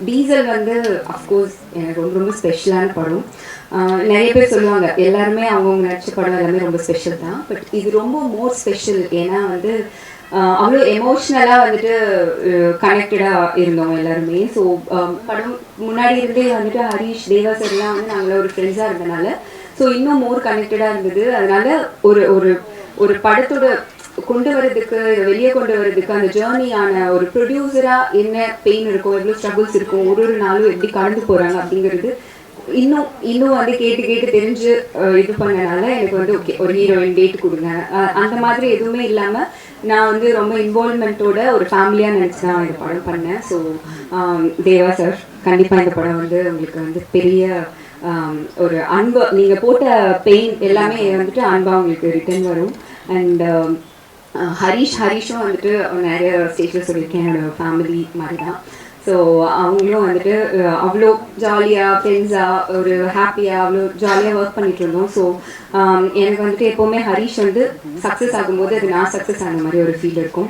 Diesel வந்து of course எனக்கு ரொம்ப ரொம்ப ஸ்பெஷலான படம். நிறைய பேர் சொல்லுவாங்க எல்லாருமே அவங்கவுங்க நடிச்ச படம் எல்லாமே ரொம்ப ஸ்பெஷல் தான். பட் இது ரொம்ப மோர் ஸ்பெஷல். ஏன்னா வந்து அவ்வளோ எமோஷ்னலாக வந்துட்டு கனெக்டடாக இருந்தோம் எல்லாருமே. ஸோ படம் முன்னாடி இருந்தே வந்துட்டு ஹரீஷ் தேவா சார்லாம் வந்து நாங்கள் ஒரு ஃப்ரெண்ட்ஸாக இருந்தனால ஸோ இன்னும் மோர் கனெக்டடாக இருந்தது. அதனால ஒரு ஒரு ஒரு படத்தோட கொண்டு வரதுக்கு வெளியே கொண்டு வரதுக்கு அந்த ஜேர்னியான ஒரு ப்ரொடியூசராக என்ன பெயின் இருக்கும், எவ்வளோ ஸ்ட்ரகிள்ஸ் இருக்கும், ஒரு ஒரு நாளும் எப்படி கடந்து போகிறாங்க அப்படிங்கிறது இன்னும் இன்னும் வந்து கேட்டு கேட்டு தெரிஞ்சு இது பண்ணனால எனக்கு வந்து ஓகே ஒரு ஹீரோயின் டேட் கொடுங்க அந்த மாதிரி எதுவுமே இல்லாமல் நான் வந்து ரொம்ப இன்வால்மெண்ட்டோட ஒரு ஃபேமிலியாக நினச்சி தான் இந்த படம் பண்ணேன். ஸோ தேவா சார் கண்டிப்பாக இந்த படம் வந்து உங்களுக்கு வந்து பெரிய ஒரு அன்பு, நீங்கள் போட்ட பெயின் எல்லாமே வந்துட்டு அன்பாக உங்களுக்கு ரிட்டர்ன் வரும். அண்ட் ஹரீஷும் வந்துட்டு நிறைய ஸ்டேஜில் சொல்லியிருக்கேன், என்னோட ஃபேமிலி மாதிரி தான். ஸோ அவங்களும் வந்துட்டு அவ்வளோ ஜாலியாக ஃப்ரெண்ட்ஸாக ஒரு ஹாப்பியாக அவ்வளோ ஜாலியாக ஒர்க் பண்ணிட்டு இருந்தோம். ஸோ எனக்கு வந்துட்டு எப்போவுமே ஹரீஷ் வந்து சக்ஸஸ் ஆகும்போது அது நான் சக்ஸஸ் ஆன மாதிரி ஒரு ஃபீல் இருக்கும்.